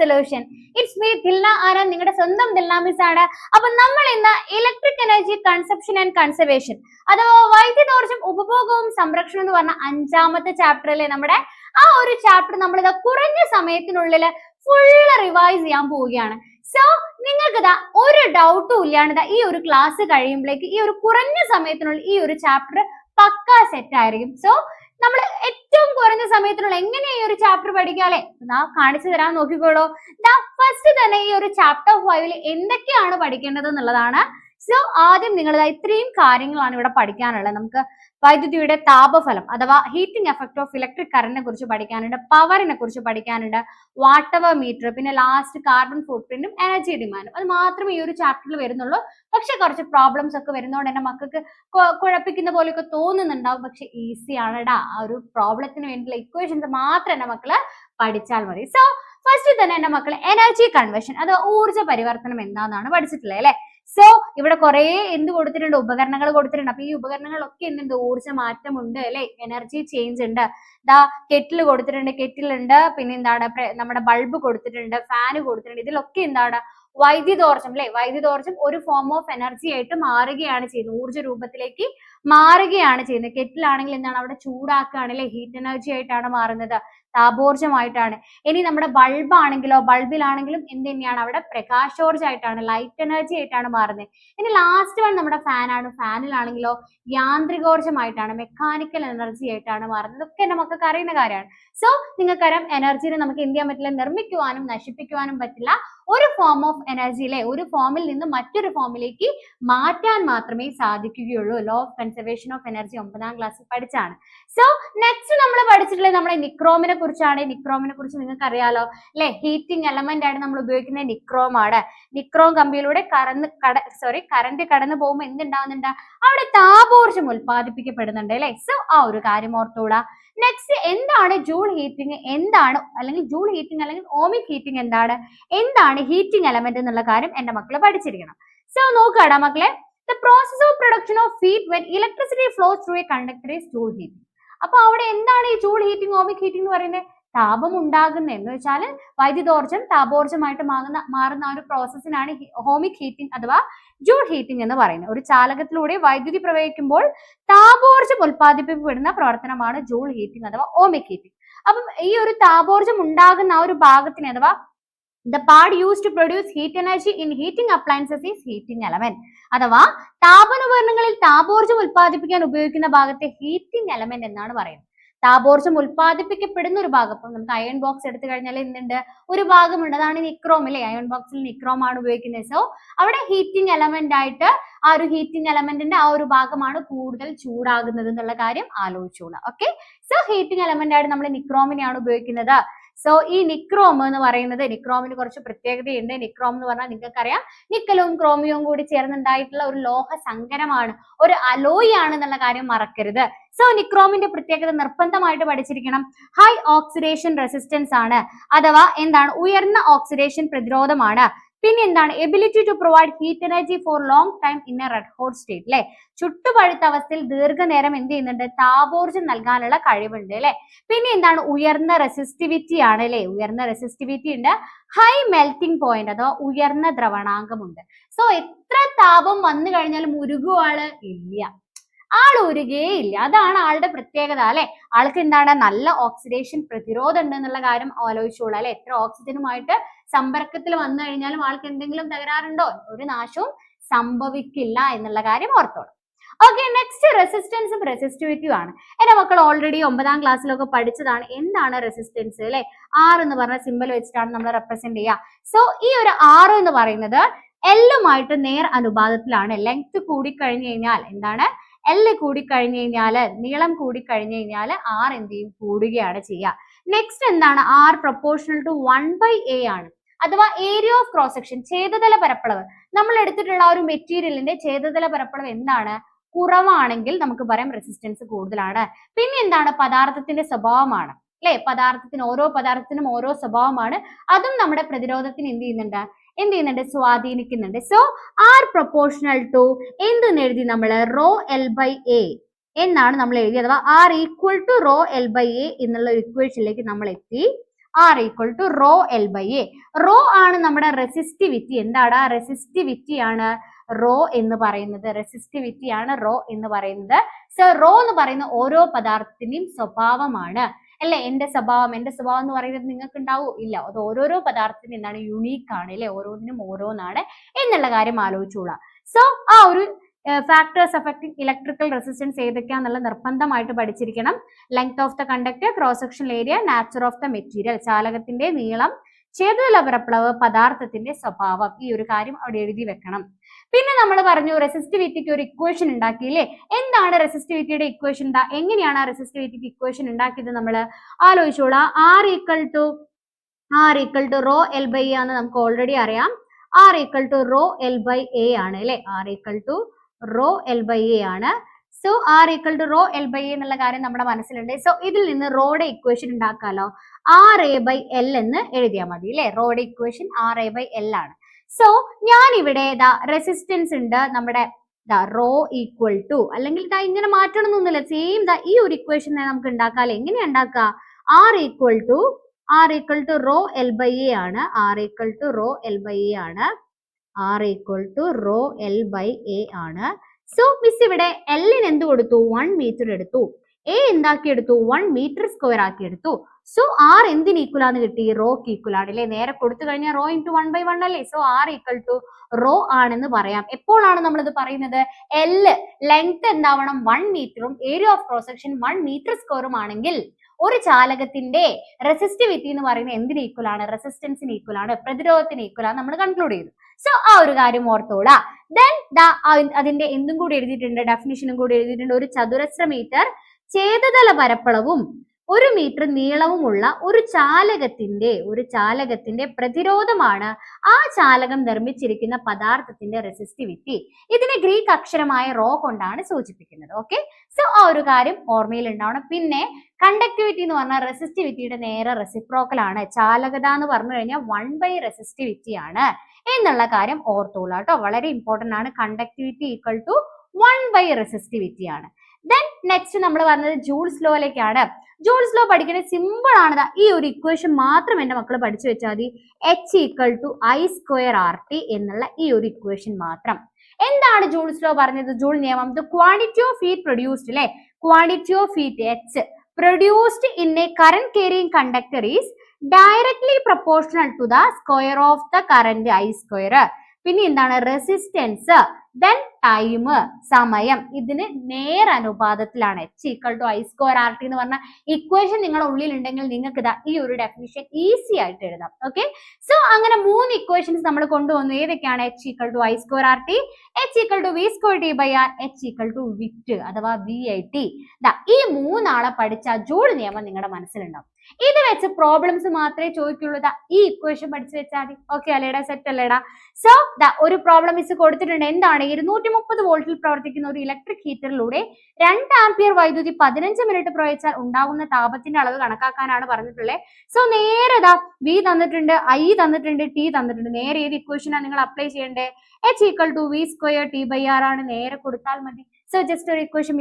Solution. It's me Dilna Anand, നിങ്ങളുടെ സ്വന്തം Dilna miss ആണ്. അപ്പൊ നമ്മൾ ഇന്ന് electric energy consumption and conservation അഥവാ വൈദ്യുതോർജ്ജം ഉപഭോഗവും സംരക്ഷണം എന്ന് പറഞ്ഞ 5ാമത്തെ ചാപ്റ്ററിലെ നമ്മുടെ ആ ഒരു ചാപ്റ്റർ നമ്മൾ ഇതാ കുറഞ്ഞ സമയത്തിനുള്ളിൽ ഫുള്ള് റിവൈസ് ചെയ്യാൻ പോവുകയാണ്. സോ നിങ്ങൾക്ക് ഇതാ ഒരു ഡൗട്ടും ഇല്ലാണ്ട് ഈ ഒരു ക്ലാസ് കഴിയുമ്പോഴേക്ക് ഈ ഒരു കുറഞ്ഞ സമയത്തിനുള്ളിൽ ഈ ഒരു ചാപ്റ്റർ പക്കാ സെറ്റ് ആയിരിക്കും. സോ നമ്മൾ ഏറ്റവും കുറഞ്ഞ സമയത്തിനുള്ള എങ്ങനെയാ ഈ ഒരു ചാപ്റ്റർ പഠിക്കാല്ലേ കാണിച്ചു തരാൻ നോക്കിക്കോളൂ. ഫസ്റ്റ് തന്നെ ഈ ഒരു ചാപ്റ്റർ 5 എന്തൊക്കെയാണ് പഠിക്കേണ്ടത് എന്നുള്ളതാണ്. സോ ആദ്യം നിങ്ങൾ ഇത്രയും കാര്യങ്ങളാണ് ഇവിടെ പഠിക്കാനുള്ളത്. നമുക്ക് വൈദ്യുതിയുടെ താപഫലം അഥവാ ഹീറ്റിംഗ് എഫക്ട് ഓഫ് ഇലക്ട്രിക് കറന്റിനെ കുറിച്ച് പഠിക്കാനുണ്ട്, പവറിനെ കുറിച്ച് പഠിക്കാനുണ്ട്, വാട്ടവർ മീറ്റർ, പിന്നെ ലാസ്റ്റ് കാർബൺ ഫുട് പ്രിന്റും എനർജി ഡിമാൻഡും. അത് മാത്രമേ ഈ ഒരു ചാപ്റ്ററിൽ വരുന്നുള്ളൂ. പക്ഷെ കുറച്ച് പ്രോബ്ലംസ് ഒക്കെ വരുന്നതുകൊണ്ട് തന്നെ മക്കൾക്ക് കുഴപ്പിക്കുന്ന പോലെയൊക്കെ തോന്നുന്നുണ്ടാവും. പക്ഷെ ഈസി ആണെടാ. ആ ഒരു പ്രോബ്ലത്തിന് വേണ്ടിയുള്ള ഇക്വേഷൻസ് മാത്രം എന്റെ മക്കള് പഠിച്ചാൽ മതി. സോ ഫസ്റ്റ് തന്നെ എന്റെ മക്കൾ എനർജി കൺവേർഷൻ അത് ഊർജ്ജ പരിവർത്തനം എന്താണെന്നാണ് പഠിച്ചിട്ടുള്ളത് അല്ലെ. സോ ഇവിടെ കുറെ എന്ത് കൊടുത്തിട്ടുണ്ട്, ഉപകരണങ്ങൾ കൊടുത്തിട്ടുണ്ട്. അപ്പൊ ഈ ഉപകരണങ്ങളൊക്കെ എന്തുണ്ട്, ഊർജ്ജ മാറ്റമുണ്ട് അല്ലെ, എനർജി ചേഞ്ച് ഉണ്ട്. കെറ്റില് കൊടുത്തിട്ടുണ്ട്, കെറ്റിലുണ്ട്, പിന്നെ എന്താണ് നമ്മുടെ ബൾബ് കൊടുത്തിട്ടുണ്ട്, ഫാന് കൊടുത്തിട്ടുണ്ട്. ഇതിലൊക്കെ എന്താണ് വൈദ്യുതോർജ്ജം അല്ലെ. വൈദ്യുതോർജ്ജം ഒരു ഫോം ഓഫ് എനർജി ആയിട്ട് മാറുകയാണ് ചെയ്യുന്നത്, ഊർജ്ജ രൂപത്തിലേക്ക് മാറുകയാണ് ചെയ്യുന്നത്. കെറ്റിലാണെങ്കിൽ എന്താണ് അവിടെ ചൂടാക്കുകയാണ് അല്ലെ, ഹീറ്റ് എനർജി ആയിട്ടാണ് മാറുന്നത്, താപോർജ്ജമായിട്ടാണ്. ഇനി നമ്മുടെ ബൾബ് ആണെങ്കിലോ, ബൾബിലാണെങ്കിലും എന്ത് തന്നെയാണ് അവിടെ പ്രകാശോർജ്ജമായിട്ടാണ്, ലൈറ്റ് എനർജി ആയിട്ടാണ് മാറുന്നത്. ഇനി ലാസ്റ്റ് വൺ നമ്മുടെ ഫാനാണ്. ഫാനിലാണെങ്കിലോ യാന്ത്രികോർജ്ജമായിട്ടാണ്, മെക്കാനിക്കൽ എനർജി ആയിട്ടാണ് മാറുന്നത്. ഇതൊക്കെ നമുക്ക് അറിയുന്ന കാര്യമാണ്. സോ നിങ്ങൾക്കറിയാം എനർജിനെ നമുക്ക് എന്ത് ചെയ്യാൻ പറ്റില്ല, നിർമ്മിക്കുവാനും നശിപ്പിക്കുവാനും പറ്റില്ല. ഒരു ഫോം ഓഫ് എനർജി അല്ലെ ഒരു ഫോമിൽ നിന്ന് മറ്റൊരു ഫോമിലേക്ക് മാറ്റാൻ മാത്രമേ സാധിക്കുകയുള്ളൂ. Law of conservation of energy 9ാം ക്ലാസ്സിൽ പഠിച്ചാണ്. സോ നെക്സ്റ്റ് നമ്മൾ പഠിച്ചിട്ടുള്ളത് നമ്മുടെ നിക്രോമിനെ കുറിച്ചാണ്. നിക്രോമിനെ കുറിച്ച് നിങ്ങൾക്ക് അറിയാലോ അല്ലെ. ഹീറ്റിംഗ് എലമെന്റ് ആയിട്ട് നമ്മൾ ഉപയോഗിക്കുന്ന നിക്രോം ആണ്. നിക്രോം കമ്പിയിലൂടെ കറന്റ് കടന്നു പോകുമ്പോൾ എന്തുണ്ടാവുന്നുണ്ട്, അവിടെ താപോർജ്ജം ഉൽപ്പാദിപ്പിക്കപ്പെടുന്നുണ്ട് അല്ലെ. സോ ആ ഒരു കാര്യം ഓർത്തോളാ. നെക്സ്റ്റ് എന്താണ് ജൂൾ ഹീറ്റിംഗ്, എന്താണ് അല്ലെങ്കിൽ ജൂൾ ഹീറ്റിംഗ് അല്ലെങ്കിൽ ഓമിക് ഹീറ്റിംഗ് എന്താണ് ഹീറ്റിംഗ് എലമെന്റ് എന്നുള്ള കാര്യം എന്റെ മക്കളെ പഠിച്ചിരിക്കണം. സോ നോക്കാടാ മക്കളെ, the process of production of heat when electricity flows through a conductor is joule heating. അപ്പൊ അവിടെ എന്താണ് ഈ ജൂൾ ഹീറ്റിംഗ് ഓമിക് ഹീറ്റിംഗ് എന്ന് പറയുന്നത്? താപം ഉണ്ടാകുന്ന എന്ന് വെച്ചാൽ വൈദ്യുതോർജ്ജം താപോർജ്ജമായിട്ട് മാറുന്ന ഒരു പ്രോസസ്സിനാണ് ഓമിക് ഹീറ്റിംഗ് അഥവാ ജൂൾ ഹീറ്റിംഗ് എന്ന് പറയുന്നത്. ഒരു ചാലകത്തിലൂടെ വൈദ്യുതി പ്രവഹിക്കുമ്പോൾ താപോർജ്ജം ഉൽപ്പാദിപ്പിക്കപ്പെടുന്ന പ്രവർത്തനമാണ് ജൂൾ ഹീറ്റിംഗ് അഥവാ ഓമിക് ഹീറ്റിംഗ്. അപ്പം ഈ ഒരു താപോർജ്ജം ഉണ്ടാകുന്ന ആ ഒരു ഭാഗത്തിന് അഥവാ the part used to produce heat energy in heating appliances is heating element. അഥവാ താപനോപകരണങ്ങളിൽ താപോർജ്ജം ഉൽപ്പാദിപ്പിക്കാൻ ഉപയോഗിക്കുന്ന ഭാഗത്തെ ഹീറ്റിംഗ് എലമെന്റ് എന്നാണ് പറയുന്നത്. താപോർജ്ജം ഉൽപ്പാദിപ്പിക്കപ്പെടുന്ന ഒരു ഭാഗം, ഇപ്പം നമുക്ക് അയൺ ബോക്സ് എടുത്തു കഴിഞ്ഞാൽ എന്തുണ്ട്, ഒരു ഭാഗമുണ്ട്, അതാണ് നിക്രോം അല്ലെ. അയൺ ബോക്സിൽ നിക്രോം ആണ് ഉപയോഗിക്കുന്നത്. സോ അവിടെ ഹീറ്റിംഗ് എലമെന്റ് ആയിട്ട് ആ ഒരു ഹീറ്റിംഗ് എലമെന്റിന്റെ ആ ഒരു ഭാഗമാണ് കൂടുതൽ ചൂടാകുന്നത് എന്നുള്ള കാര്യം ആലോചിച്ചോളാം. ഓക്കെ. സോ ഹീറ്റിംഗ് എലമെന്റ് ആയിട്ട് നമ്മൾ നിക്രോമിനെയാണ് ഉപയോഗിക്കുന്നത്. സോ ഈ നിക്രോം എന്ന് പറയുന്നത്, നിക്രോമിന് കുറച്ച് പ്രത്യേകതയുണ്ട്. നിക്രോം എന്ന് പറഞ്ഞാൽ നിങ്ങൾക്കറിയാം നിക്കലും ക്രോമിയവും കൂടി ചേർന്നുണ്ടായിട്ടുള്ള ഒരു ലോഹ സങ്കരമാണ്, ഒരു അലോയ് ആണ് എന്നുള്ള കാര്യം മറക്കരുത്. സോ നിക്രോമിന്റെ പ്രത്യേകത നിർബന്ധമായിട്ട് പഠിച്ചിരിക്കണം. ഹൈ ഓക്സിഡേഷൻ റെസിസ്റ്റൻസ് ആണ്, അഥവാ എന്താണ് ഉയർന്ന ഓക്സിഡേഷൻ പ്രതിരോധമാണ്. പിന്നെ എന്താണ് ability to provide heat energy for long time in a red hot state അല്ലെ. ചുട്ടുപഴുത്ത അവസ്ഥയിൽ ദീർഘനേരം എന്ത് ചെയ്യുന്നുണ്ട്, താപോർജ്ജം നൽകാനുള്ള കഴിവുണ്ട് അല്ലെ. പിന്നെ എന്താണ് ഉയർന്ന റെസിസ്റ്റിവിറ്റി ആണ് അല്ലെ, ഉയർന്ന റെസിസ്റ്റിവിറ്റി ഉണ്ട്. ഹൈ മെൽറ്റിംഗ് പോയിന്റ് അഥവാ ഉയർന്ന ദ്രവണാങ്കമുണ്ട്. സോ എത്ര താപം വന്നു കഴിഞ്ഞാലും ഉരുകുവാള് ഇല്ല, ആൾ ഉരുകേയില്ല. അതാണ് ആളുടെ പ്രത്യേകത അല്ലെ. ആൾക്ക് എന്താണ് നല്ല ഓക്സിഡേഷൻ പ്രതിരോധം ഉണ്ട് എന്നുള്ള കാര്യം ആലോചിച്ചോളൂ അല്ലെ. എത്ര ഓക്സിജനുമായിട്ട് സമ്പർക്കത്തിൽ വന്നു കഴിഞ്ഞാലും ആൾക്ക് എന്തെങ്കിലും തകരാറുണ്ടോ, ഒരു നാശവും സംഭവിക്കില്ല എന്നുള്ള കാര്യം ഓർത്തോളൂ. ഓക്കെ. നെക്സ്റ്റ് റെസിസ്റ്റൻസും റെസിസ്റ്റിവിറ്റിയും ആണ്. എന്റെ മക്കൾ ഓൾറെഡി 9ാം ക്ലാസ്സിലൊക്കെ പഠിച്ചതാണ് എന്താണ് റെസിസ്റ്റൻസ് അല്ലെ. R എന്ന് പറഞ്ഞ സിമ്പൽ വെച്ചിട്ടാണ് നമ്മൾ റെപ്രസെന്റ് ചെയ്യുക. സോ ഈ ഒരു R എന്ന് പറയുന്നത് എല്ലുമായിട്ട് നേർ അനുപാതത്തിലാണ്. ലെങ്ത് കൂടിക്കഴിഞ്ഞു കഴിഞ്ഞാൽ എന്താണ്, L കൂടിക്കഴിഞ്ഞു കഴിഞ്ഞാല്, നീളം കൂടിക്കഴിഞ്ഞു കഴിഞ്ഞാല് R എന്ത് ചെയ്യും, കൂടുകയാണ് ചെയ്യുക. നെക്സ്റ്റ് എന്താണ്, R പ്രൊപ്പോർഷണൽ ടു 1/A ആണ്. അഥവാ ഏരിയ ഓഫ് ക്രോസ് സെക്ഷൻ, ഛേദതല പരപ്പളവ്. നമ്മൾ എടുത്തിട്ടുള്ള ഒരു മെറ്റീരിയലിന്റെ ഛേദതല പരപ്പളവ് എന്താണ്, കുറവാണെങ്കിൽ നമുക്ക് പറയാം റെസിസ്റ്റൻസ് കൂടുതലാണ്. പിന്നെ എന്താണ്, പദാർത്ഥത്തിന്റെ സ്വഭാവമാണ് അല്ലെ. ഓരോ പദാർത്ഥത്തിനും ഓരോ സ്വഭാവമാണ്. അതും നമ്മുടെ പ്രതിരോധത്തിന് എന്ത് ചെയ്യുന്നുണ്ട്, സ്വാധീനിക്കുന്നുണ്ട്. സോ ആർ പ്രൊപ്പോർഷണൽ ടു എന്തെന്ന് എഴുതി നമ്മൾ, റോ L/A എന്നാണ് നമ്മൾ എഴുതി. അഥവാ R equal to raw L/A എന്നുള്ള ഒരു ഇക്വേഷനിലേക്ക് നമ്മൾ എത്തി. R equal to rho L by A. Rho ആണ് നമ്മുടെ റെസിസ്റ്റിവിറ്റി. എന്താണ് റെസിസ്റ്റിവിറ്റി ആണ് റോ എന്ന് പറയുന്നത്. റെസിസ്റ്റിവിറ്റി ആണ് റോ എന്ന് പറയുന്നത്. സോ റോ എന്ന് പറയുന്ന ഓരോ പദാർത്ഥത്തിന്റെയും സ്വഭാവമാണ് അല്ലെ. എന്റെ സ്വഭാവം എന്ന് പറയുന്നത് നിങ്ങൾക്ക് ഉണ്ടാവോ? ഇല്ല. അത് ഓരോരോ പദാർത്ഥത്തിനും എന്താണ് യുണീക്ക് ആണ് അല്ലെ. ഓരോന്നിനും ഓരോന്നാണ് എന്നുള്ള കാര്യം ആലോചിച്ചോളാം. സോ ആ ഒരു ഫാക്ടേഴ്സ് അഫക്റ്റിംഗ് ഇലക്ട്രിക്കൽ റെസിസ്റ്റൻസ് ഏതൊക്കെയാണെന്നുള്ള നിർബന്ധമായിട്ട് പഠിച്ചിരിക്കണം. Length of the conductor, cross sectional area, nature of the material, ചാലകത്തിന്റെ നീളം, ഛേദതല പരപ്പളവ്, പദാർത്ഥത്തിന്റെ സ്വഭാവം. ഈ ഒരു കാര്യം അവിടെ എഴുതി വെക്കണം. പിന്നെ നമ്മൾ പറഞ്ഞു റെസിസ്റ്റിവിറ്റിക്ക് ഒരു ഇക്വേഷൻ ഉണ്ടാക്കിയില്ലേ. എന്താണ് റെസിസ്റ്റിവിറ്റിയുടെ ഇക്വേഷൻ? എങ്ങനെയാണ് ആ റെസിസ്റ്റിവിറ്റിക്ക് ഇക്വേഷൻ ഉണ്ടാക്കിയത് നമ്മൾ ആലോചിച്ചോളാം. R equal to rho L by A എന്ന് നമുക്ക് ഓൾറെഡി അറിയാം. R equal to rho L by A ആണ് അല്ലെ. R equal to rho L by A ആണ്. So R equal to rho L by A എന്നുള്ള കാര്യം നമ്മുടെ മനസ്സിലുണ്ട്. സോ ഇതിൽ നിന്ന് റോയുടെ ഇക്വേഷൻ ഉണ്ടാക്കാലോ. ആർ എ ബൈ എൽ എന്ന് എഴുതിയാൽ മതി അല്ലെ. റോയുടെ equation R A by L ആണ്. സോ ഞാൻ ഇവിടെ റെസിസ്റ്റൻസ് ഉണ്ട് നമ്മുടെ റോ ഈക്വൽ ടു, അല്ലെങ്കിൽ ഇങ്ങനെ മാറ്റണമെന്നൊന്നുമില്ല. സെയിം ഈ ഒരു ഇക്വേഷൻ നമുക്ക് ഉണ്ടാക്കാല്ലേ. എങ്ങനെയാ ഉണ്ടാക്കുക? R equal to rho L by A ആണ്. R equal to rho L by A ആണ്. R equal to rho L by A ആണ്. സോ മിസ് ഇവിടെ എല്ലിന് എന്ത് കൊടുത്തു? 1 മീറ്റർ എടുത്തു. എ എന്താക്കി എടുത്തു? 1 മീറ്റർ സ്ക്വയർ ആക്കി എടുത്തു. സോ ആർ എന്തിന് ഈക്വൽ ആണെന്ന് കിട്ടി? റോക്ക് ഈക്വൽ ആണ് അല്ലെ. നേരെ കൊടുത്തു കഴിഞ്ഞാൽ റോ ഇൻറ്റു 1/1 അല്ലേ. So R equal to rho ആണെന്ന് പറയാം. എപ്പോഴാണ് നമ്മൾ ഇത് പറയുന്നത്? എൽ ലെങ്ത് എന്താവണം? 1 മീറ്ററും area of cross section 1 metre സ്ക്വയറും ആണെങ്കിൽ ഒരു ചാലകത്തിന്റെ റെസിസ്റ്റിവിറ്റി എന്ന് പറയുന്നത് എന്തിന് ഈക്വൽ ആണ്? റെസിസ്റ്റൻസിന് ഈക്വൽ ആണ്, പ്രതിരോധത്തിന് ഈക്വൽ ആണ് നമ്മൾ കൺക്ലൂഡ് ചെയ്തു. സോ ആ ഒരു കാര്യം ഓർത്തോളാ. ദെൻ അതിന്റെ എന്തും കൂടി എഴുതിയിട്ടുണ്ട്, ഡെഫിനിഷനും കൂടി എഴുതിയിട്ടുണ്ട്. ഒരു ചതുരശ്ര മീറ്റർ ഛേദതല പരപ്പളവും 1 മീറ്റർ നീളവുമുള്ള ഒരു ചാലകത്തിന്റെ പ്രതിരോധമാണ് ആ ചാലകം നിർമ്മിച്ചിരിക്കുന്ന പദാർത്ഥത്തിന്റെ റെസിസ്റ്റിവിറ്റി. ഇതിനെ ഗ്രീക്ക് അക്ഷരമായ റോ കൊണ്ടാണ് സൂചിപ്പിക്കുന്നത്. ഓക്കെ. സോ ആ ഒരു കാര്യം ഓർമ്മയിൽ ഉണ്ടാവണം. പിന്നെ കണ്ടക്ടിവിറ്റി എന്ന് പറഞ്ഞാൽ റെസിസ്റ്റിവിറ്റിയുടെ നേരെ റെസിപ്രോക്കൽ ആണ്. ചാലകത എന്ന് പറഞ്ഞു കഴിഞ്ഞാൽ 1 റെസിസ്റ്റിവിറ്റി ആണ് എന്നുള്ള കാര്യം ഓർത്തോളൂ കേട്ടോ. വളരെ ഇമ്പോർട്ടന്റ് ആണ്. കണ്ടക്ടിവിറ്റി ഈക്വൽ ടു 1 റെസിസ്റ്റിവിറ്റി ആണ്. ദെൻ നെക്സ്റ്റ് നമ്മൾ പറഞ്ഞത് ജൂൾസ് ലോയിലേക്കാണ്. ജൂൾസ് ലോ പഠിക്കുന്നത് സിമ്പിൾ ആണ്. ഈ ഒരു ഇക്വേഷൻ മാത്രം എന്റെ മക്കൾ പഠിച്ചു വെച്ചാൽ മതി. H equal to I square R T എന്നുള്ള ഈ ഒരു ഇക്വേഷൻ മാത്രം. എന്താണ് ജൂൾസ് ലോ പറഞ്ഞത്? ജൂൾ നിയമം. The quantity of heat produced അല്ലെ. Quantity of heat H produced in a current carrying conductor is directly proportional to the square of the current I square. പിന്നെ എന്താണ്? റെസിസ്റ്റൻസ്, ദെൻ ടൈം, സമയം, ഇതിന് നേരനുപാതത്തിലാണ്. H equal to I square R T എന്ന് പറഞ്ഞ equation നിങ്ങളുടെ ഉള്ളിൽ ഉണ്ടെങ്കിൽ നിങ്ങൾക്ക് ഈ ഒരു ഡെഫിനിഷൻ ഈസി ആയിട്ട് എഴുതാം. ഓക്കെ. സോ അങ്ങനെ 3 ഇക്വേഷൻസ് നമ്മൾ കൊണ്ടുവന്നു. ഏതൊക്കെയാണ്? H equal to I square R T, H equal to V square T by R, H equal to VIT അഥവാ വി ഐ ടി. ഈ 3 ആളെ പഠിച്ച ജൂൾ നിയമം നിങ്ങളുടെ മനസ്സിലുണ്ടാവും. ഇത് വെച്ച് പ്രോബ്ലംസ് മാത്രമേ ചോദിക്കുള്ളൂ. ഈ ഇക്വേഷൻ പഠിച്ചു വെച്ചാൽ മതി. ഓക്കെ അല്ലേടാ? സെറ്റ് അല്ലേടാ? സോ ഒരു പ്രോബ്ലം മിസ് കൊടുത്തിട്ടുണ്ട്. എന്താണ്? 230 വോൾട്ടിൽ പ്രവർത്തിക്കുന്ന ഒരു ഇലക്ട്രിക് ഹീറ്ററിലൂടെ 2 ആംപിയർ വൈദ്യുതി 15 മിനിറ്റ് പ്രയോഗിച്ചാൽ ഉണ്ടാകുന്ന താപത്തിന്റെ അളവ് കണക്കാക്കാനാണ് പറഞ്ഞിട്ടുള്ളത്. സോ നേരെ വി തന്നിട്ടുണ്ട്, ഐ തന്നിട്ടുണ്ട്, ടി തന്നിട്ടുണ്ട്. നേരെ ഏത് ഇക്വേഷനാണ് നിങ്ങൾ അപ്ലൈ ചെയ്യേണ്ടത്? H equal to V square T by R ആണ്. നേരെ കൊടുത്താൽ മതി. സോ ജസ്റ്റ് ഒരു ഇക്വേഷൻ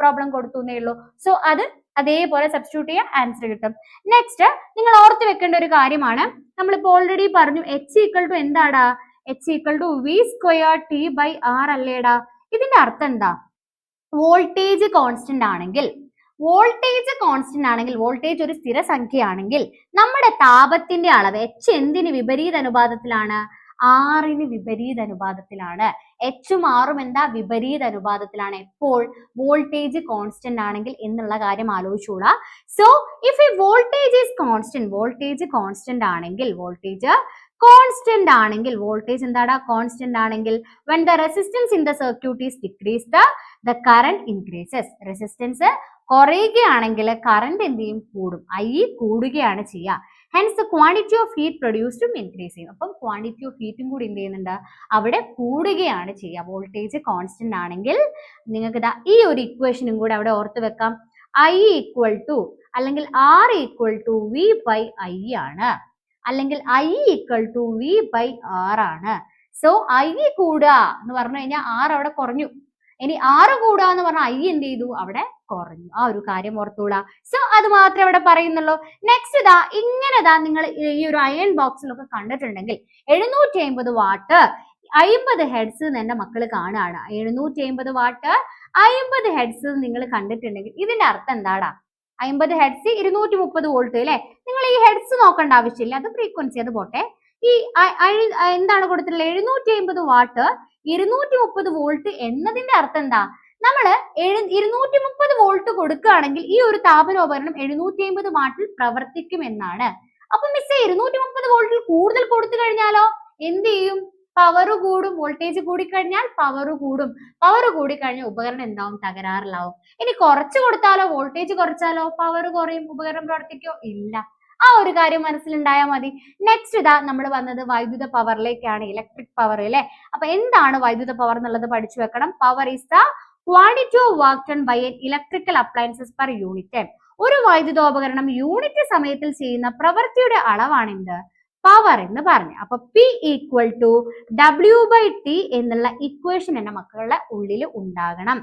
പ്രോബ്ലം കൊടുത്തുന്നേ ഉള്ളൂ. സോ അത് അതേപോലെ സബ്സ്റ്റിറ്റ്യൂട്ട് ചെയ്യുക, ആൻസർ കിട്ടും. നെക്സ്റ്റ് നിങ്ങൾ ഓർത്ത് വെക്കേണ്ട ഒരു കാര്യമാണ്, നമ്മളിപ്പോ ഓൾറെഡി പറഞ്ഞു എച്ച് ഈക്വൽ ടു എന്താടാ? H equal to V square T by R അല്ലേടാ? ഇതിന്റെ അർത്ഥം എന്താ? വോൾട്ടേജ് കോൺസ്റ്റന്റ് ആണെങ്കിൽ, വോൾട്ടേജ് ഒരു സ്ഥിരസംഖ്യയാണെങ്കിൽ നമ്മുടെ താപത്തിന്റെ അളവ് എച്ച് എന്തിന് വിപരീത അനുപാതത്തിലാണ്? ആറിന് വിപരീത അനുപാതത്തിലാണ്. എച്ചും ആറും എന്താ? വിപരീത അനുപാതത്തിലാണ്. എപ്പോൾ? വോൾട്ടേജ് കോൺസ്റ്റന്റ് ആണെങ്കിൽ എന്നുള്ള കാര്യം ആലോചിച്ചോളാം. So if a voltage is constant, voltage എന്താടാ? കോൺസ്റ്റന്റ് ആണെങ്കിൽ when the resistance in the circuit is decreased, the current increases. Resistance കുറയുകയാണെങ്കിൽ കറന്റ് എന്ത് ചെയ്യും? കൂടും. ഐ കൂടുകയാണ് ചെയ്യുക. Hence the quantity of heat produced increase ചെയ്യും. അപ്പം ക്വാണ്ടിറ്റി ഓഫ് ഹീറ്റും കൂടി എന്ത് ചെയ്യുന്നുണ്ട്? അവിടെ കൂടുകയാണ് ചെയ്യുക. വോൾട്ടേജ് കോൺസ്റ്റന്റ് ആണെങ്കിൽ നിങ്ങൾക്ക് ഈ ഒരു ഇക്വേഷനും കൂടെ അവിടെ ഓർത്ത് വെക്കാം. ഐ ഈക്വൽ ടു അല്ലെങ്കിൽ R equal to V by I ആണ്, അല്ലെങ്കിൽ I equal to V by R ആണ്. സോ ഐ കൂടുക എന്ന് പറഞ്ഞു കഴിഞ്ഞാൽ ആർ അവിടെ കുറഞ്ഞു. ഇനി ആറ് കൂടുക എന്ന് പറഞ്ഞാൽ ഐ എന്ത് ചെയ്തു? അവിടെ കുറഞ്ഞു. ആ ഒരു കാര്യം ഓർത്തോളാ. സോ അത് മാത്രമേ ഇവിടെ പറയുന്നുള്ളൂ. നെക്സ്റ്റ് ഇങ്ങനെതാ നിങ്ങൾ ഈ ഒരു അയൺ ബോക്സിലൊക്കെ കണ്ടിട്ടുണ്ടെങ്കിൽ 750 വാട്ട് 50 ഹെഡ്സ് എന്റെ മക്കൾ കാണുകയാണ്. 750 വാട്ട് 50 ഹെഡ്സ് നിങ്ങൾ കണ്ടിട്ടുണ്ടെങ്കിൽ ഇതിന്റെ അർത്ഥം എന്താടാ? 50 ഹെഡ്സ് 230 വോൾട്ട് അല്ലെ? നിങ്ങൾ ഈ ഹെഡ്സ് നോക്കേണ്ട ആവശ്യമില്ല, അത് ഫ്രീക്വൻസി അത് പോട്ടെ. ഈ എന്താണ് കൊടുത്തിട്ടുള്ളത്? 750 വാട്ട് 230 വോൾട്ട് എന്നതിന്റെ അർത്ഥം എന്താ? നമ്മള് 230 വോൾട്ട് കൊടുക്കുകയാണെങ്കിൽ ഈ ഒരു താപനോപകരണം 750 വാട്ടിൽ പ്രവർത്തിക്കും എന്നാണ്. അപ്പൊ മിസ് 230 വോൾട്ടിൽ കൂടുതൽ കൊടുത്തു കഴിഞ്ഞാലോ എന്ത് ചെയ്യും? പവർ കൂടും. വോൾട്ടേജ് കൂടിക്കഴിഞ്ഞാൽ പവർ കൂടും. പവർ കൂടിക്കഴിഞ്ഞാൽ ഉപകരണം എന്താവും? തകരാറിലാവും. ഇനി കുറച്ച് കൊടുത്താലോ, വോൾട്ടേജ് കുറച്ചാലോ പവർ കുറയും, ഉപകരണം പ്രവർത്തിക്കോ? ഇല്ല. ആ ഒരു കാര്യം മനസ്സിലുണ്ടായാൽ മതി. നെക്സ്റ്റ് നമ്മൾ വന്നത് വൈദ്യുത പവറിലേക്കാണ്, ഇലക്ട്രിക് പവർ അല്ലെ? അപ്പൊ എന്താണ് വൈദ്യുത പവർ എന്നുള്ളത് പഠിച്ചു വെക്കണം. Power is the quantity of work done by an electrical appliances per unit time. ഒരു വൈദ്യുതോപകരണം യൂണിറ്റ് സമയത്തിൽ ചെയ്യുന്ന പ്രവൃത്തിയുടെ അളവാണ് എന്ത്? പവർ എന്ന് പറഞ്ഞു. അപ്പൊ P ഈക്വൽ ടു W/T എന്നുള്ള ഇക്വേഷൻ എന്റെ മക്കളുടെ ഉള്ളിൽ ഉണ്ടാകണം.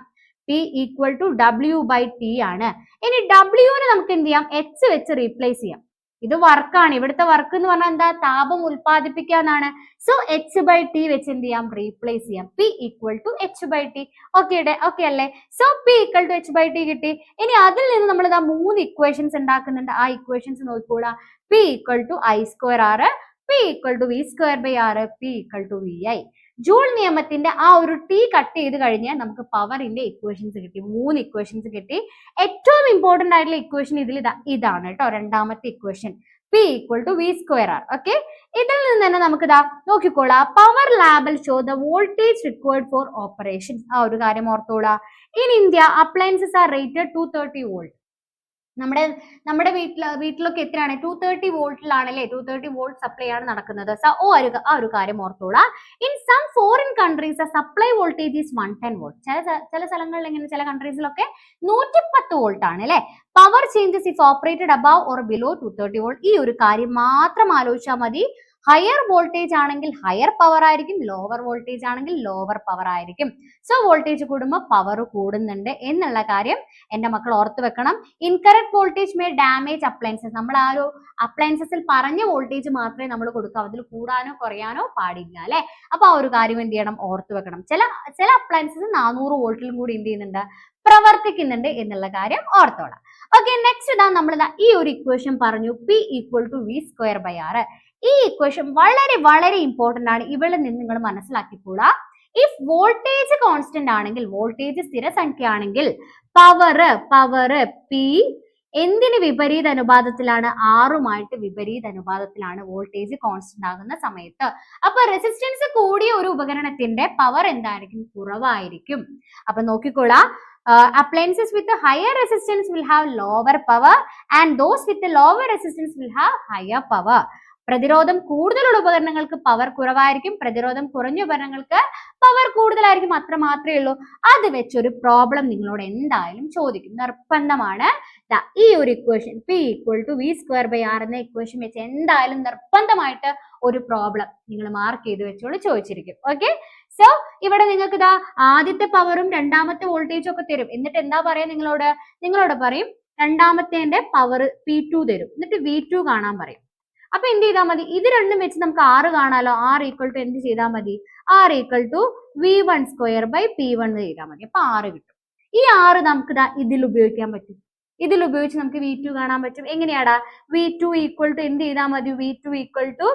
P ഈക്വൽ ടു W/T ആണ്. ഇനി W നെ നമുക്ക് എന്ത് ചെയ്യാം? H വെച്ച് റീപ്ലേസ് ചെയ്യാം. ഇത് വർക്കാണ്. ഇവിടുത്തെ വർക്ക് എന്ന് പറഞ്ഞാൽ എന്താ? താപം ഉൽപ്പാദിപ്പിക്കുക എന്നാണ്. സോ H/T വെച്ച് എന്ത് ചെയ്യാം? റീപ്ലേസ് ചെയ്യാം. P equal to H/T. Okay അല്ലേ? So P equal to H/T കിട്ടി. ഇനി അതിൽ നിന്ന് നമ്മൾ ഇതാ 3 ഇക്വേഷൻസ് ഉണ്ടാക്കുന്നുണ്ട്. ആ ഇക്വേഷൻസ് നോക്കിക്കോളാം. P equal to I²R, P equal to V²/R, P equal to VI. Joule നിയമത്തിന്റെ ആ ഒരു T കട്ട് ചെയ്ത് കഴിഞ്ഞാൽ നമുക്ക് പവറിന്റെ ഇക്വേഷൻസ് കിട്ടി. 3 ഇക്വേഷൻസ് കിട്ടി. ഏറ്റവും ഇമ്പോർട്ടന്റ് ആയിട്ടുള്ള ഇക്വേഷൻ ഇതാണ് കേട്ടോ, രണ്ടാമത്തെ equation. P equal to V²R. Okay, ഇതിൽ നിന്ന് തന്നെ നമുക്ക് നോക്കിക്കോളാം. പവർ ലാബിൽ show the voltage required for operation. ആ ഒരു കാര്യം ഓർത്തോളാം. In India appliances are rated 230 volt. നമ്മുടെ വീട്ടിലൊക്കെ എത്രയാണ്? 230 വോൾട്ടിലാണ് അല്ലെ? 230 വോൾട്ട് സപ്ലൈ ആണ് നടക്കുന്നത്. ആ ഒരു കാര്യം ഓർത്തോളാം. In some foreign countries supply voltage is 110 volt. ചില സ്ഥലങ്ങളിൽ എങ്ങനെ? ചില കൺട്രീസിലൊക്കെ 110 വോൾട്ട് ആണ് അല്ലെ? Power changes if operated above or below 230 volt. ഈ ഒരു കാര്യം മാത്രം ആലോചിച്ചാൽ മതി. ഹയർ വോൾട്ടേജ് ആണെങ്കിൽ ഹയർ പവർ ആയിരിക്കും, ലോവർ വോൾട്ടേജ് ആണെങ്കിൽ ലോവർ പവർ ആയിരിക്കും. സോ വോൾട്ടേജ് കൂടുമ്പോൾ പവർ കൂടുന്നുണ്ട് എന്നുള്ള കാര്യം എന്റെ മക്കൾ ഓർത്ത് വെക്കണം. Incorrect voltage may damage appliances. നമ്മൾ ആ ഒരു അപ്ലയൻസസിൽ പറഞ്ഞ വോൾട്ടേജ് മാത്രമേ നമ്മൾ കൊടുക്കാവൂ, അതിൽ കൂടാനോ കുറയാനോ പാടില്ല അല്ലെ? അപ്പൊ ആ ഒരു കാര്യം എന്ത് ചെയ്യണം? ഓർത്ത് വെക്കണം. ചില അപ്ലയൻസസ് 400 വോൾട്ടിലും കൂടി എന്ത് ചെയ്യുന്നുണ്ട്? പ്രവർത്തിക്കുന്നുണ്ട് എന്നുള്ള കാര്യം ഓർത്തോളാം. ഓക്കെ, നെക്സ്റ്റ് നമ്മൾ ഈ ഒരു ഇക്വേഷൻ പറഞ്ഞു. P equal to V²/R. ഈ ഇക്വേഷൻ വളരെ വളരെ ഇമ്പോർട്ടന്റ് ആണ്. ഇവിടെ നിന്ന് നിങ്ങൾ മനസ്സിലാക്കിക്കോളാം. ഇഫ് വോൾട്ടേജ് കോൺസ്റ്റന്റ് ആണെങ്കിൽ, വോൾട്ടേജ് സ്ഥിരസംഖ്യ ആണെങ്കിൽ പവർ P എന്തിന് വിപരീത അനുപാതത്തിലാണ്? ആറുമായിട്ട് വിപരീത അനുപാതത്തിലാണ് വോൾട്ടേജ് കോൺസ്റ്റന്റ് ആകുന്ന സമയത്ത്. അപ്പൊ റെസിസ്റ്റൻസ് കൂടിയ ഒരു ഉപകരണത്തിന്റെ പവർ എന്തായിരിക്കും? കുറവായിരിക്കും. അപ്പൊ നോക്കിക്കോളാം. Appliances with a higher resistance will have lower power and those with a lower resistance will have higher power. പ്രതിരോധം കൂടുതലുള്ള ഉപകരണങ്ങൾക്ക് പവർ കുറവായിരിക്കും, പ്രതിരോധം കുറഞ്ഞ ഉപകരണങ്ങൾക്ക് പവർ കൂടുതലായിരിക്കും. അത്ര മാത്രമേ ഉള്ളൂ. അത് വെച്ചൊരു പ്രോബ്ലം നിങ്ങളോട് എന്തായാലും ചോദിക്കും, നിർബന്ധമാണ്. ഈ ഒരു equation P equal to V²/R എന്ന ഇക്വേഷൻ വെച്ച് എന്തായാലും നിർബന്ധമായിട്ട് ഒരു പ്രോബ്ലം നിങ്ങൾ മാർക്ക് ചെയ്ത് വെച്ചോളൂ, ചോദിച്ചിരിക്കും. ഓക്കെ, സോ ഇവിടെ നിങ്ങൾക്ക് ആദ്യത്തെ പവറും രണ്ടാമത്തെ വോൾട്ടേജും ഒക്കെ തരും. എന്നിട്ട് എന്താ പറയാ? നിങ്ങളോട് പറയും രണ്ടാമത്തെ പവർ P2 തരും, എന്നിട്ട് V2 കാണാൻ പറയും. അപ്പൊ എന്ത് ചെയ്താൽ മതി? ഇത് രണ്ടും വെച്ച് നമുക്ക് R കാണാലോ. R ഈക്വൽ ടു എന്ത് ചെയ്താൽ മതി? R ഈക്വൽ ടു V1²/P1 ചെയ്താൽ മതി. അപ്പൊ R കിട്ടും. ഈ R നമുക്ക് ഇതിൽ ഉപയോഗിക്കാൻ പറ്റും. ഇതിൽ ഉപയോഗിച്ച് നമുക്ക് V2 കാണാൻ പറ്റും. എങ്ങനെയാടാ? V2 ഈക്വൽ ടു എന്ത് ചെയ്താൽ മതി? V2 ഈക്വൽ ടു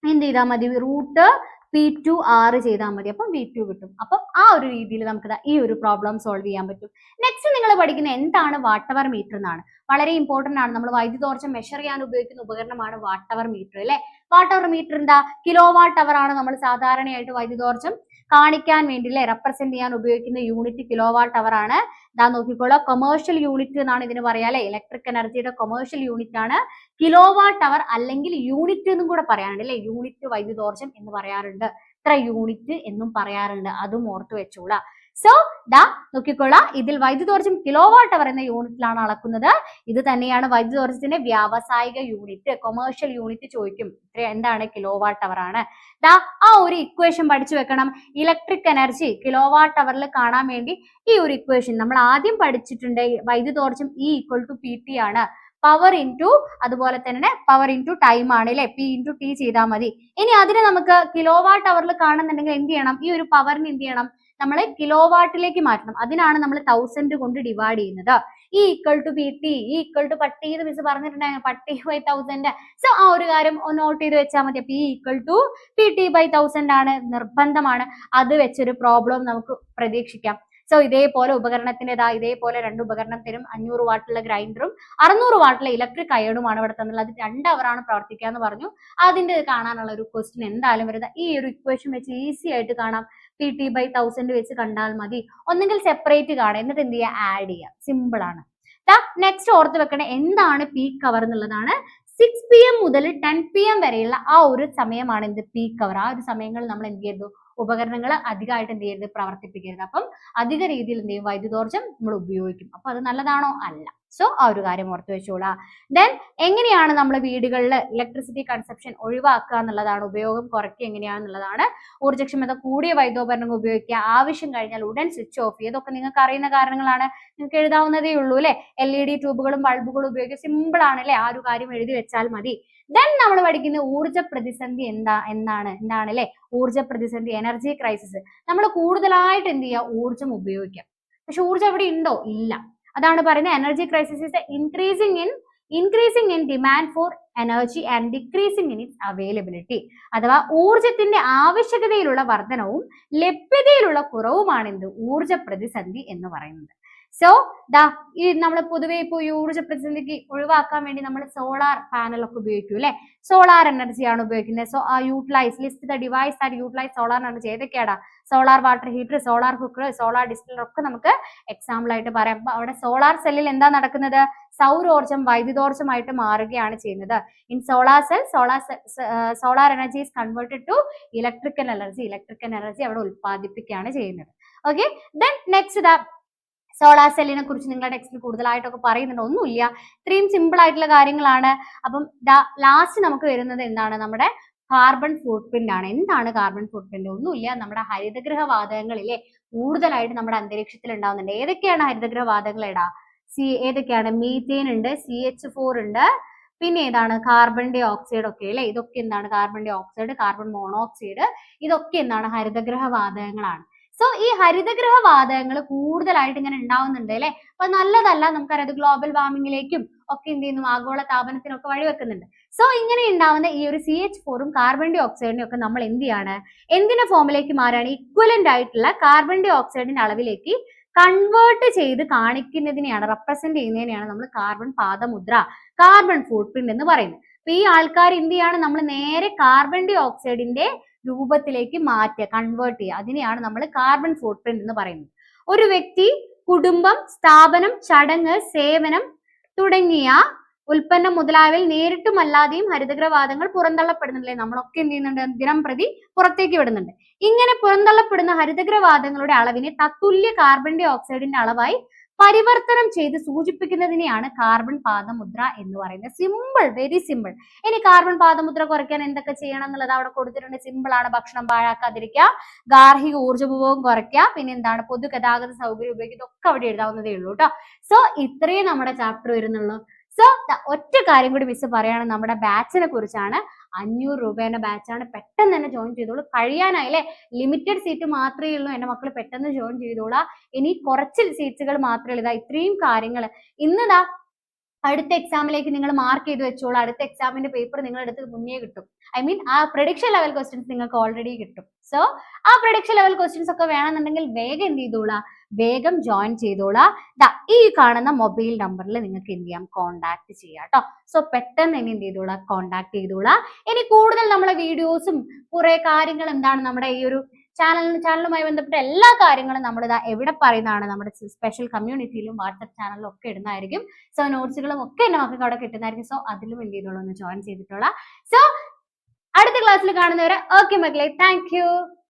എന്ത് ചെയ്താൽ മതി? റൂട്ട് P2R ചെയ്താൽ മതി. അപ്പം V2 കിട്ടും. അപ്പം ആ ഒരു രീതിയിൽ നമുക്ക് ഈ ഒരു പ്രോബ്ലം സോൾവ് ചെയ്യാൻ പറ്റും. നെക്സ്റ്റ് നിങ്ങൾ പഠിക്കുന്ന എന്താണ് വാട്ട് അവർ മീറ്റർ എന്നാണ്. വളരെ ഇമ്പോർട്ടന്റ് ആണ്. നമ്മൾ വൈദ്യുതോർജ്ജം മെഷർ ചെയ്യാൻ ഉപയോഗിക്കുന്ന ഉപകരണമാണ് വാട്ട് അവർ മീറ്റർ അല്ലെ? വാട്ട് അവർ മീറ്റർ എന്താ? കിലോ വാട്ട് അവർ ആണ് നമ്മൾ സാധാരണയായിട്ട് വൈദ്യുതോർജ്ജം കാണിക്കാൻ വേണ്ടി അല്ലെ റെപ്രസെന്റ് ചെയ്യാൻ ഉപയോഗിക്കുന്ന യൂണിറ്റ് കിലോ വാട്ട് അവർ ആണ്. ഇതാ നോക്കിക്കോളാം, കൊമേഴ്ഷ്യൽ യൂണിറ്റ് എന്നാണ് ഇതിന് പറയാ അല്ലെ? ഇലക്ട്രിക് എനർജിയുടെ കൊമേഴ്ഷ്യൽ യൂണിറ്റ് ആണ് കിലോ വാട്ട് അവർ, അല്ലെങ്കിൽ യൂണിറ്റ് എന്നും കൂടെ പറയാറുണ്ട് അല്ലെ? യൂണിറ്റ് വൈദ്യുതോർജ്ജം എന്ന് പറയാറുണ്ട്, ഇത്ര യൂണിറ്റ് എന്നും പറയാറുണ്ട്. അതും ഓർത്ത് വെച്ചോളാം. സോ ദാ നോക്കിക്കൊള്ളാം, ഇതിൽ വൈദ്യുതോർജ്ജം കിലോവാട്ട് അവർ എന്ന യൂണിറ്റിലാണ് അളക്കുന്നത്. ഇത് തന്നെയാണ് വൈദ്യുതോർജ്ജത്തിന്റെ വ്യാവസായിക യൂണിറ്റ്, കൊമേഴ്ഷ്യൽ യൂണിറ്റ് ചോദിക്കും. എന്താണ്? കിലോവാട്ട് അവർ ആണ്. ദാ ആ ഒരു ഇക്വേഷൻ പഠിച്ചു വെക്കണം. ഇലക്ട്രിക് എനർജി കിലോവാട്ട് അവറിൽ കാണാൻ വേണ്ടി ഈ ഒരു ഇക്വേഷൻ നമ്മൾ ആദ്യം പഠിച്ചിട്ടുണ്ട്. വൈദ്യുതോർജ്ജം E = PT ആണ്. പവർ ഇൻറ്റു അതുപോലെ തന്നെ പവർ ഇൻറ്റു ടൈം ആണ് അല്ലെ, P × T ചെയ്താൽ മതി. ഇനി അതിനെ നമുക്ക് കിലോവാട്ട് അവറിൽ കാണുന്നുണ്ടെങ്കിൽ എന്ത് ചെയ്യണം? ഈ ഒരു പവറിന് എന്ത് ചെയ്യണം? നമ്മൾ കിലോവാട്ടിലേക്ക് മാറ്റണം. അതിനാണ് നമ്മൾ 1000 കൊണ്ട് ഡിവൈഡ് ചെയ്യുന്നത്. E = PT, E = പട്ടി എന്ന് മിസ് പറഞ്ഞിട്ടുണ്ടായിരുന്നു, പട്ടി ബൈ 1000. സോ ആ ഒരു കാര്യം നോട്ട് ചെയ്ത് വെച്ചാൽ മതി. P = PT/1000 ആണ്, നിർബന്ധമാണ്. അത് വെച്ചൊരു പ്രോബ്ലം നമുക്ക് പ്രതീക്ഷിക്കാം. സോ ഇതേപോലെ ഉപകരണത്തിൻ്റെതാ ഇതേപോലെ 2 ഉപകരണത്തിനും 500 വാട്ടുള്ള ഗ്രൈൻഡറും 600 വാട്ടുള്ള ഇലക്ട്രിക് അയണുമാണ് ഇവിടെ തന്നുള്ളത്. അത് 2 അവറാണ് പ്രവർത്തിക്കുക എന്ന് പറഞ്ഞു. അതിന്റെ കാണാനുള്ള ഒരു ക്വസ്റ്റ്യൻ എന്തായാലും വരുന്നത്. ഈ ഒരു ഇക്വേഷൻ വെച്ച് ഈസി ആയിട്ട് കാണാം. PT/1000 വെച്ച് കണ്ടാൽ മതി. ഒന്നെങ്കിൽ സെപ്പറേറ്റ് കാണാം, എന്നിട്ട് എന്ത് ചെയ്യുക? ആഡ് ചെയ്യുക. സിമ്പിൾ ആണ്. നെക്സ്റ്റ് ഓർത്ത് വെക്കണേ, എന്താണ് പീക്ക് അവർ എന്നുള്ളതാണ്. 6 PM മുതൽ 10 PM വരെയുള്ള ആ ഒരു സമയമാണ് എന്ത്? പീക്ക് അവർ. ആ ഒരു സമയങ്ങളിൽ നമ്മൾ എന്ത് ചെയ്യരുത്? ഉപകരണങ്ങൾ അധികമായിട്ട് എന്ത് ചെയ്യരുത്? പ്രവർത്തിപ്പിക്കരുത്. അപ്പം അധിക രീതിയിൽ എന്ത് ചെയ്യും? വൈദ്യുതോർജ്ജം നമ്മൾ ഉപയോഗിക്കും. അപ്പൊ അത് നല്ലതാണോ? അല്ല. സോ ആ ഒരു കാര്യം ഓർത്ത് വെച്ചോളാം. ദെൻ എങ്ങനെയാണ് നമ്മൾ വീടുകളിൽ ഇലക്ട്രിസിറ്റി കൺസപ്ഷൻ ഒഴിവാക്കുക എന്നുള്ളതാണ്, ഉപയോഗം കുറയ്ക്കുക എങ്ങനെയാണെന്നുള്ളതാണ്. ഊർജ്ജക്ഷമത കൂടിയ വൈദ്യോപകരണങ്ങൾ ഉപയോഗിക്കുക, ആവശ്യം കഴിഞ്ഞാൽ ഉടൻ സ്വിച്ച് ഓഫ് ചെയ്യുക. ഇതൊക്കെ നിങ്ങൾക്ക് അറിയുന്ന കാരണങ്ങളാണ്, നിങ്ങൾക്ക് എഴുതാവുന്നതേ ഉള്ളൂ അല്ലെ. LED ട്യൂബുകളും ബൾബുകളും ഉപയോഗിക്കുക, സിമ്പിൾ ആണ് അല്ലെ. ആ ഒരു കാര്യം എഴുതി വെച്ചാൽ മതി. ദെൻ നമ്മൾ പഠിക്കുന്ന ഊർജ്ജ പ്രതിസന്ധി എന്താണ് അല്ലെ. ഊർജ്ജ പ്രതിസന്ധി, എനർജി ക്രൈസിസ്. നമ്മൾ കൂടുതലായിട്ട് എന്ത് ചെയ്യുക? ഊർജ്ജം ഉപയോഗിക്കാം. പക്ഷെ ഊർജ്ജം എവിടെ ഉണ്ടോ? ഇല്ല. അതാണ് പറയുന്നത് energy crisis is increasing in demand for energy and decreasing in its availability. അഥവാ ഊർജത്തിന്റെ ആവശ്യകതയിലുള്ള വർധനവും ലഭ്യതയിലുള്ള കുറവുമാണ് എന്ത്? ഊർജ്ജ പ്രതിസന്ധി എന്ന് പറയുന്നത്. സോ ദാ ഈ നമ്മൾ പൊതുവെ ഇപ്പോൾ ഈ ഊർജ്ജ പ്രതിസന്ധിക്ക് ഒഴിവാക്കാൻ വേണ്ടി നമ്മൾ സോളാർ പാനൽ ഒക്കെ ഉപയോഗിക്കും അല്ലെ. സോളാർ എനർജിയാണ് ഉപയോഗിക്കുന്നത്. So list the device that utilise solar energy. ഏതൊക്കെയാടാ? Solar water heater, solar cooker, solar distiller ഒക്കെ നമുക്ക് എക്സാമ്പിൾ ആയിട്ട് പറയാം. അപ്പൊ അവിടെ സോളാർ സെല്ലിൽ എന്താ നടക്കുന്നത്? സൗരോർജ്ജം വൈദ്യുതോർജ്ജമായിട്ട് മാറുകയാണ് ചെയ്യുന്നത്. In solar cell solar energy is converted to electrical energy അവിടെ ഉൽപ്പാദിപ്പിക്കുകയാണ് ചെയ്യുന്നത്. ഓക്കെ. ദെൻ നെക്സ്റ്റ് സോളാർ സെല്ലിനെ കുറിച്ച് നിങ്ങളുടെ ടെക്സ്റ്റിൽ കൂടുതലായിട്ടൊക്കെ പറയുന്നുണ്ട്. ഒന്നുമില്ല, ഇത്രയും സിമ്പിൾ ആയിട്ടുള്ള കാര്യങ്ങളാണ്. അപ്പം ലാസ്റ്റ് നമുക്ക് വരുന്നത് എന്താണ്? നമ്മുടെ കാർബൺ ഫുട് പ്രിന്റ് ആണ്. എന്താണ് കാർബൺ ഫുട് പ്രിന്റ്? ഒന്നുമില്ല, നമ്മുടെ ഹരിതഗൃഹ വാതകങ്ങളിലെ കൂടുതലായിട്ട് നമ്മുടെ അന്തരീക്ഷത്തിൽ ഉണ്ടാവുന്നുണ്ട്. ഏതൊക്കെയാണ് ഹരിതഗൃഹ വാതകങ്ങൾ? ഏതൊക്കെയാണ്? മീഥേൻ ഉണ്ട്, CH4 ഉണ്ട്, പിന്നെ ഏതാണ്? കാർബൺ ഡൈ ഓക്സൈഡ് ഒക്കെ അല്ലെ. ഇതൊക്കെ എന്താണ്? Carbon dioxide, carbon monoxide, ഇതൊക്കെ എന്താണ്? ഹരിതഗൃഹ വാതകങ്ങളാണ്. സോ ഈ ഹരിതഗൃഹ വാതകങ്ങൾ കൂടുതലായിട്ട് ഇങ്ങനെ ഉണ്ടാവുന്നുണ്ട് അല്ലെ. അപ്പൊ നല്ലതല്ല, നമുക്കറിയാം ഗ്ലോബൽ വാർമിങ്ങിലേക്കും ഒക്കെ എന്ത് ചെയ്യുന്നു? ആഗോള താപനത്തിനൊക്കെ വഴിവെക്കുന്നുണ്ട്. സോ ഇങ്ങനെ ഉണ്ടാവുന്ന ഈ ഒരു CH4ഉം കാർബൺ ഡൈ ഓക്സൈഡിനും ഒക്കെ നമ്മൾ എന്ത് ചെയ്യാണ്? എന്തിന്റെ ഫോമിലേക്ക് മാറാണ്? ഇക്വലന്റ് ആയിട്ടുള്ള കാർബൺ ഡൈ ഓക്സൈഡിന്റെ അളവിലേക്ക് കൺവേർട്ട് ചെയ്ത് കാണിക്കുന്നതിനെയാണ്, റെപ്രസെന്റ് ചെയ്യുന്നതിനെയാണ് നമ്മൾ കാർബൺ പാദമുദ്ര, കാർബൺ ഫുട് പ്രിന്റ് എന്ന് പറയുന്നത്. അപ്പൊ ഈ ആൾക്കാർ എന്ത് ചെയ്യാണ്? നമ്മൾ നേരെ കാർബൺ ഡൈ ഓക്സൈഡിന്റെ രൂപത്തിലേക്ക് മാറ്റുക, കൺവേർട്ട് ചെയ്യുക. അതിനെയാണ് നമ്മൾ കാർബൺ ഫുട് പ്രിന്റ് എന്ന് പറയുന്നത്. ഒരു വ്യക്തി, കുടുംബം, സ്ഥാപനം, ചടങ്ങ്, സേവനം തുടങ്ങിയ ഉൽപ്പന്നം മുതലായവയിൽ നേരിട്ടും അല്ലാതെയും ഹരിതഗൃഹ വാതകങ്ങൾ പുറന്തള്ളപ്പെടുന്നില്ലേ? നമ്മളൊക്കെ എന്ത് ചെയ്യുന്നുണ്ട്? ദിനം പ്രതി പുറത്തേക്ക് വിടുന്നുണ്ട്. ഇങ്ങനെ പുറന്തള്ളപ്പെടുന്ന ഹരിതഗൃഹ വാതകങ്ങളുടെ അളവിനെ തത്തുല്യ കാർബൺ ഡൈ ഓക്സൈഡിന്റെ അളവായി പരിവർത്തനം ചെയ്ത് സൂചിപ്പിക്കുന്നതിനെയാണ് കാർബൺ പാദമുദ്ര എന്ന് പറയുന്നത്. Simple, very simple. ഇനി കാർബൺ പാദമുദ്ര കുറയ്ക്കാൻ എന്തൊക്കെ ചെയ്യണം എന്നുള്ളത് അവിടെ കൊടുത്തിട്ടുണ്ട്. സിമ്പിൾ ആണ്. ഭക്ഷണം പാഴാക്കാതിരിക്കുക, ഗാർഹിക ഊർജ്ജോപഭോഗം കുറയ്ക്കുക, പിന്നെ എന്താണ്? പൊതുഗതാഗത സൗകര്യം ഉപയോഗിക്കുക. ഇതൊക്കെ അവിടെ എഴുതാവുന്നതേ ഉള്ളൂ കേട്ടോ. സോ ഇത്രയും നമ്മുടെ ചാപ്റ്റർ വരുന്നുള്ളൂ. സോ ഒറ്റ കാര്യം കൂടി മിസ് പറയാണ്, നമ്മുടെ ബാച്ചിനെ കുറിച്ചാണ്. 500 രൂപേന്റെ ബാച്ചാണ്. പെട്ടെന്ന് തന്നെ ജോയിൻ ചെയ്തോളൂ. കഴിയാനായില്ലേ? ലിമിറ്റഡ് സീറ്റ് മാത്രമേ ഉള്ളൂ. എന്റെ മക്കൾ പെട്ടെന്ന് ജോയിൻ ചെയ്തോളാം. ഇനി കുറച്ച് സീറ്റുകൾ മാത്രമേ ഉള്ളൂ. ഇത്രയും കാര്യങ്ങൾ ഇന്നതാ അടുത്ത എക്സാമിലേക്ക് നിങ്ങൾ മാർക്ക് ചെയ്ത് വെച്ചോളൂ. അടുത്ത എക്സാമിന്റെ പേപ്പർ നിങ്ങളുടെ അടുത്ത് മുന്നേ കിട്ടും. ആ പ്രഡിക്ഷൻ ലെവൽ ക്വസ്റ്റ്യൻസ് നിങ്ങൾക്ക് ഓൾറെഡി കിട്ടും. സോ ആ പ്രഡിക്ഷൻ ലെവൽ ക്വസ്റ്റ്യൻസ് ഒക്കെ വേണമെന്നുണ്ടെങ്കിൽ വേഗം എന്ത് ചെയ്തോളാം? വേഗം ജോയിൻ ചെയ്തോളാം. ഈ കാണുന്ന മൊബൈൽ നമ്പറിൽ നിങ്ങൾക്ക് എന്ത് ചെയ്യാം? കോണ്ടാക്ട് ചെയ്യാം കേട്ടോ. സോ പെട്ടെന്ന് തന്നെ എന്ത് ചെയ്തോളാം? കോണ്ടാക്ട് ചെയ്തോളാം. ഇനി കൂടുതൽ നമ്മളെ വീഡിയോസും കുറെ കാര്യങ്ങൾ എന്താണ് നമ്മുടെ ഈ ഒരു ചാനലുമായി ബന്ധപ്പെട്ട എല്ലാ കാര്യങ്ങളും നമ്മൾ എവിടെ പറയുന്നതാണ്? നമ്മുടെ സ്പെഷ്യൽ കമ്മ്യൂണിറ്റിയിലും വാട്സ്ആപ്പ് ചാനലിലും ഒക്കെ ഇടുന്നതായിരിക്കും. സോ നോട്ട്സുകളും ഒക്കെ എന്റെ മക്കൾക്ക് അവിടെ കിട്ടുന്നതായിരിക്കും. സോ അതിലും എന്ത് ചെയ്തോളൂ? ഒന്ന് ജോയിൻ ചെയ്തിട്ടുള്ള. സോ അടുത്ത ക്ലാസ്സിൽ കാണുന്നവരെ ഓക്കെ മക്കളെ, താങ്ക് യു.